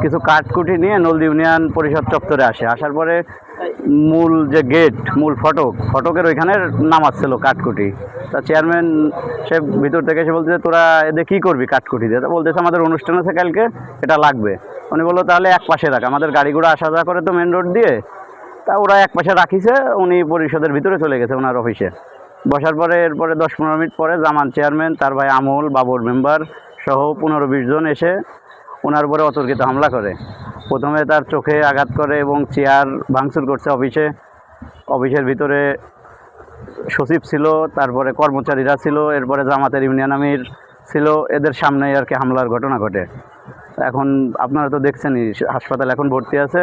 কিছু কাঠকুটি নিয়ে নলদি ইউনিয়ন পরিষদ চত্বরে আসে। আসার পরে মূল যে গেট, মূল ফটকের ওইখানে নামাচ্ছিল কাঠকুটি। তা চেয়ারম্যান সে ভিতর থেকে এসে বলতেছে, তোরা এদের কী করবি কাঠকুটি দিয়ে? তা বলতেছে, আমাদের অনুষ্ঠান আছে কালকে, এটা লাগবে। উনি বললো, তাহলে এক পাশে রাখ, আমাদের গাড়িগুলো আসা যাওয়া করে তো মেন রোড দিয়ে। তা ওরা এক পাশে রাখিছে, উনি পরিষদের ভিতরে চলে গেছে ওনার অফিসে। বসার পরে এরপরে 10-15 মিনিট পরে জামান চেয়ারম্যান, তার ভাই আমল, বাবর মেম্বার সহ 15-20 জন এসে ওনার উপরে অতর্কিত হামলা করে। প্রথমে তার চোখে আঘাত করে এবং চেয়ার ভাঙচুর করছে অফিসের ভিতরে সচিব ছিল, তারপরে কর্মচারীরা ছিল, এরপরে জামাতের ইউনিয়ন আমির ছিল। এদের সামনেই আর কি হামলার ঘটনা ঘটে। এখন আপনারা তো দেখছেনই, হাসপাতালে এখন ভর্তি আছে।